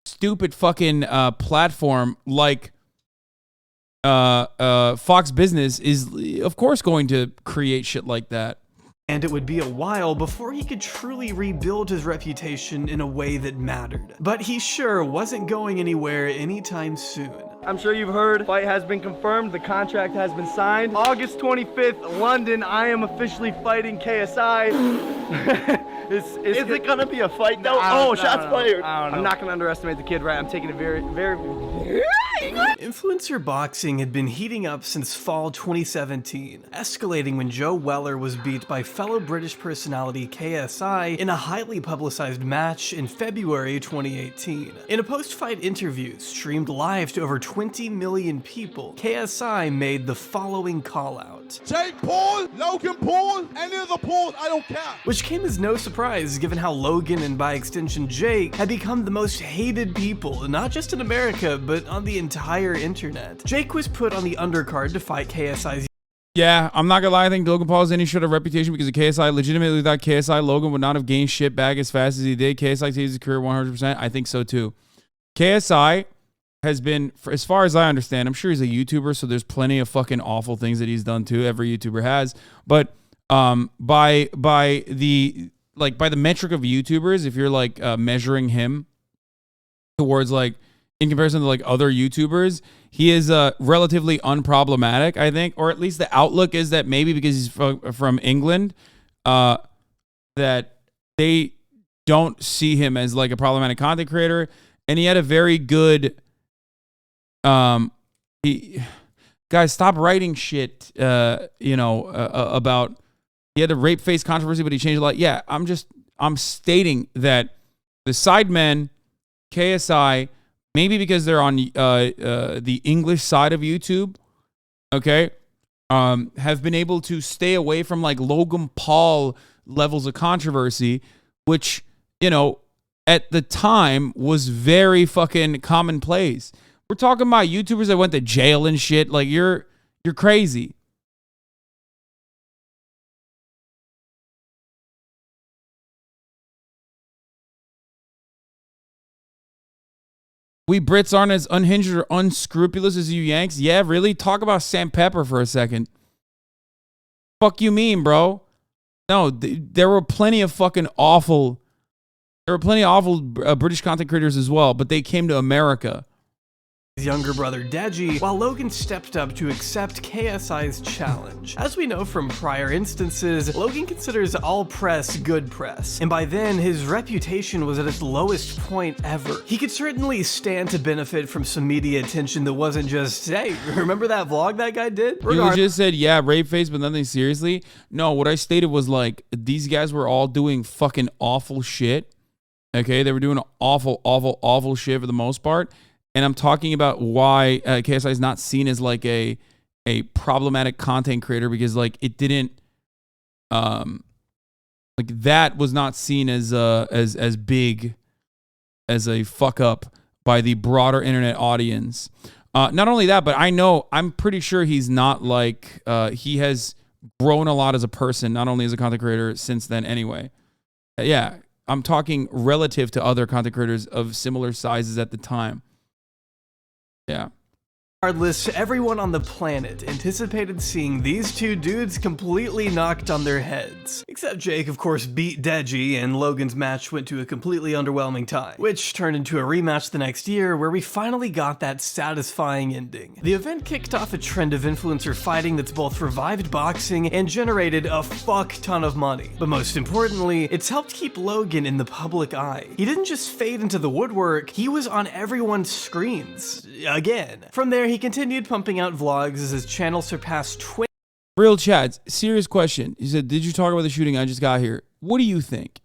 stupid fucking platform like Fox Business is of course going to create shit like that. And it would be a while before he could truly rebuild his reputation in a way that mattered. But he sure wasn't going anywhere anytime soon. I'm sure you've heard, fight has been confirmed, the contract has been signed. August 25th, London, I am officially fighting KSI. Is it gonna be a fight though? Shots fired. I'm not gonna underestimate the kid, right? I'm taking it very, very... Influencer boxing had been heating up since fall 2017, escalating when Joe Weller was beat by fellow British personality KSI in a highly publicized match in February 2018. In a post-fight interview streamed live to over 20 million people, KSI made the following call-out. Jake Paul, Logan Paul, any of the Pauls, I don't care. Which came as no surprise given how Logan and by extension Jake had become the most hated people, not just in America, but on the entire internet. Jake was put on the undercard to fight KSI's. Yeah, I'm not gonna lie. I think Logan Paul has any sort of reputation because of KSI. Legitimately, without KSI, Logan would not have gained shit back as fast as he did. KSI saves his career 100%. I think so too. KSI has been, for as far as I understand, I'm sure he's a YouTuber, so there's plenty of fucking awful things that he's done too. Every YouTuber has, but by the metric of YouTubers, if you're like measuring him towards like in comparison to like other YouTubers, he is relatively unproblematic, I think, or at least the outlook is that maybe because he's from England, that they don't see him as like a problematic content creator. And he had a very good, guys, stop writing shit, about, he had a rape face controversy, but he changed a lot. Yeah, I'm stating that the Sidemen, KSI, maybe because they're on the English side of YouTube, okay, have been able to stay away from like Logan Paul levels of controversy, which, at the time was very fucking commonplace. We're talking about YouTubers that went to jail and shit. Like you're crazy. We Brits aren't as unhinged or unscrupulous as you Yanks. Yeah, really? Talk about Sam Pepper for a second. Fuck you mean, bro? No, there were plenty of fucking awful. There were plenty of awful British content creators as well, but they came to America. His younger brother Deji, while Logan stepped up to accept KSI's challenge. As we know from prior instances, Logan considers all press good press, and by then his reputation was at its lowest point ever. He could certainly stand to benefit from some media attention that wasn't just, hey, remember that vlog that guy did? You legit said, yeah, rape face, but nothing seriously. No, what I stated was like, these guys were all doing fucking awful shit. Okay, they were doing awful, awful, awful shit for the most part. And I'm talking about why KSI is not seen as like a problematic content creator, because like it didn't like that was not seen as big as a fuck up by the broader internet audience. Not only that, but I'm pretty sure he's not like he has grown a lot as a person, not only as a content creator since then anyway. Yeah, I'm talking relative to other content creators of similar sizes at the time. Yeah. Regardless, everyone on the planet anticipated seeing these two dudes completely knocked on their heads. Except Jake, of course, beat Deji, and Logan's match went to a completely underwhelming tie, which turned into a rematch the next year where we finally got that satisfying ending. The event kicked off a trend of influencer fighting that's both revived boxing and generated a fuck ton of money. But most importantly, it's helped keep Logan in the public eye. He didn't just fade into the woodwork, he was on everyone's screens. Again. From there, he continued pumping out vlogs as his channel surpassed Real Chad, serious question. He said, did you talk about the shooting? I just got here. What do you think?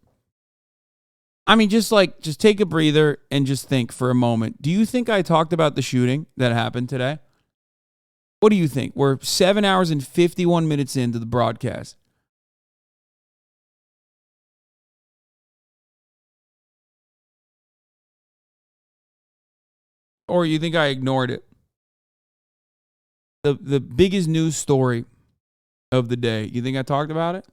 I mean, just take a breather and just think for a moment. Do you think I talked about the shooting that happened today? What do you think? We're 7 hours and 51 minutes into the broadcast. Or you think I ignored it? The biggest news story of the day. You think I talked about it?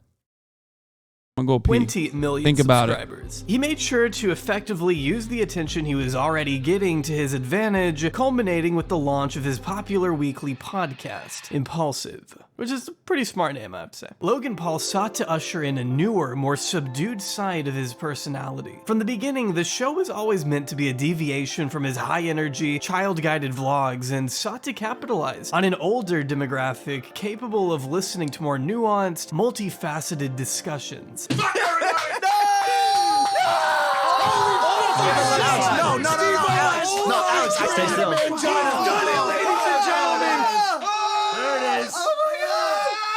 I'm gonna go pee. 20 million Think about subscribers. He made sure to effectively use the attention he was already getting to his advantage, culminating with the launch of his popular weekly podcast, Impulsive, which is a pretty smart name, I have to say. Logan Paul sought to usher in a newer, more subdued side of his personality. From the beginning, the show was always meant to be a deviation from his high-energy, child-guided vlogs, and sought to capitalize on an older demographic capable of listening to more nuanced, multifaceted discussions. No, Alex, stay still.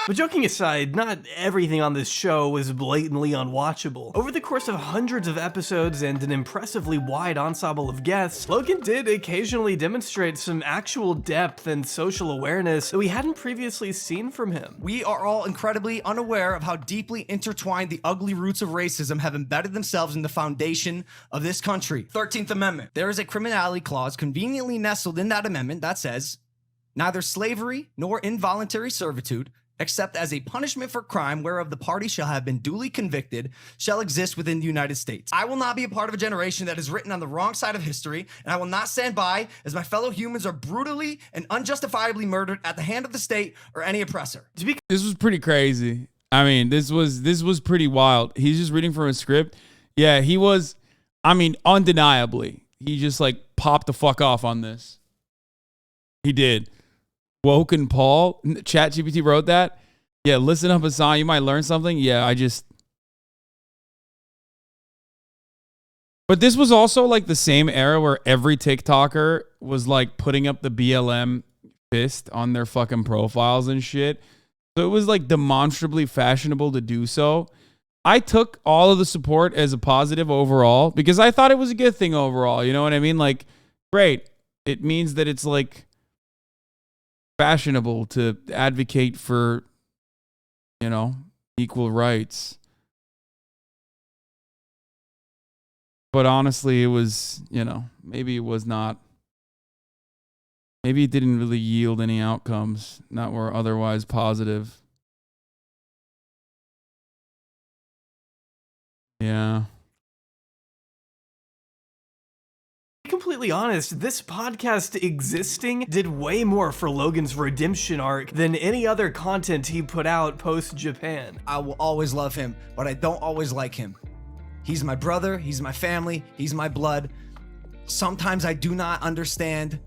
But joking aside, not everything on this show was blatantly unwatchable. Over the course of hundreds of episodes and an impressively wide ensemble of guests, Logan did occasionally demonstrate some actual depth and social awareness that we hadn't previously seen from him. We are all incredibly unaware of how deeply intertwined the ugly roots of racism have embedded themselves in the foundation of this country. 13th Amendment. There is a criminality clause conveniently nestled in that amendment that says, neither slavery nor involuntary servitude, except as a punishment for crime whereof the party shall have been duly convicted, shall exist within the United States. I will not be a part of a generation that is written on the wrong side of history, and I will not stand by as my fellow humans are brutally and unjustifiably murdered at the hand of the state or any oppressor. This was pretty crazy. I mean, this was pretty wild. He's just reading from a script. Yeah, he was, I mean, undeniably. He just like popped the fuck off on this. He did. Woken Paul, ChatGPT wrote that. Yeah, listen up, Hasan. You might learn something. Yeah, But this was also like the same era where every TikToker was like putting up the BLM fist on their fucking profiles and shit. So it was like demonstrably fashionable to do so. I took all of the support as a positive overall because I thought it was a good thing overall. You know what I mean? Like, great. It means that it's like fashionable to advocate for, you know, equal rights. But honestly, it was, you know, maybe it was not. Maybe it didn't really yield any outcomes that were otherwise positive. Yeah. completely honest, this podcast existing did way more for Logan's redemption arc than any other content he put out post-Japan. I will always love him, but I don't always like him. He's my brother, he's my family, he's my blood. Sometimes I do not understand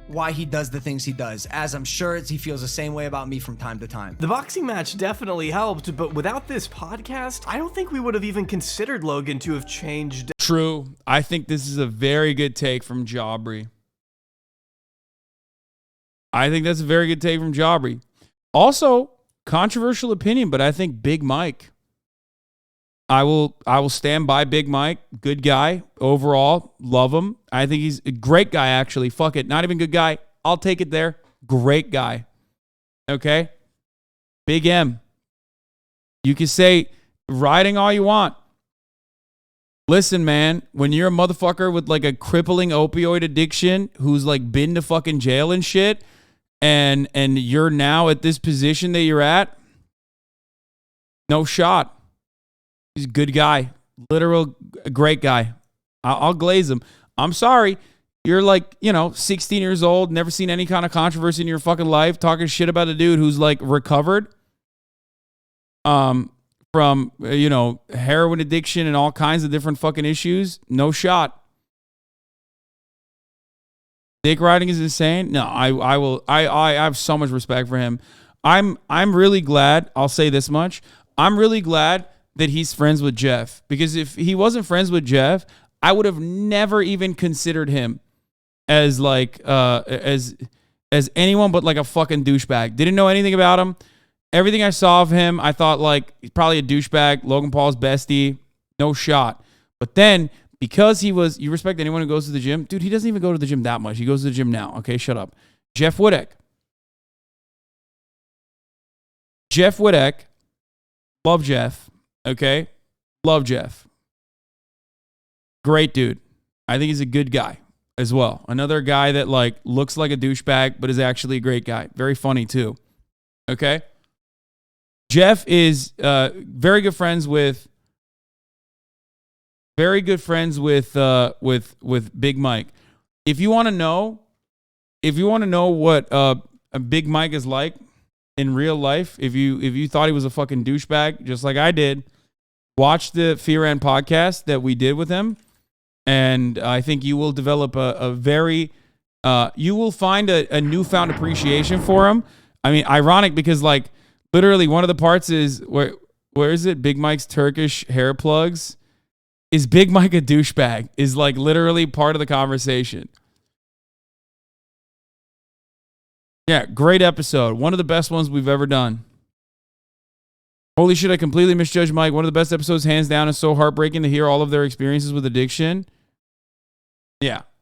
why he does the things he does, as I'm sure he feels the same way about me from time to time. The boxing match definitely helped, but without this podcast, I don't think we would have even considered Logan to have changed. True. I think this is a very good take from Aubrey. I think that's a very good take from Aubrey. Also, controversial opinion, but I think Big Mike. I will stand by Big Mike. Good guy overall. Love him. I think he's a great guy, actually. Fuck it. Not even good guy. I'll take it there. Great guy. Okay? Big M. You can say riding all you want. Listen, man, when you're a motherfucker with like a crippling opioid addiction who's like been to fucking jail and shit, and you're now at this position that you're at, no shot. He's a good guy. Literal great guy. I'll glaze him. I'm sorry. You're like, 16 years old, never seen any kind of controversy in your fucking life, talking shit about a dude who's like recovered from, heroin addiction and all kinds of different fucking issues. No shot. Dick riding is insane. No, I have so much respect for him. I'm really glad. I'll say this much. I'm really glad that he's friends with Jeff, because if he wasn't friends with Jeff, I would have never even considered him as like as anyone but like a fucking douchebag. Didn't know anything about him. Everything I saw of him, I thought like he's probably a douchebag. Logan Paul's bestie, no shot. But then because you respect anyone who goes to the gym, dude. He doesn't even go to the gym that much. He goes to the gym now. Okay, shut up. Jeff Wittek. Love Jeff. Okay? Love Jeff. Great dude. I think he's a good guy as well. Another guy that like looks like a douchebag, but is actually a great guy. Very funny too. Okay? Jeff is very good friends with Big Mike. If you want to know what a Big Mike is like in real life, if you thought he was a fucking douchebag, just like I did, watch the Fear and podcast that we did with him, and I think you will develop you will find a newfound appreciation for him. I mean, ironic because like literally one of the parts is where is it? Big Mike's Turkish hair plugs. Is Big Mike a douchebag? Is like literally part of the conversation. Yeah, great episode. One of the best ones we've ever done. Holy shit, I completely misjudged Mike. One of the best episodes, hands down. It's so heartbreaking to hear all of their experiences with addiction. Yeah.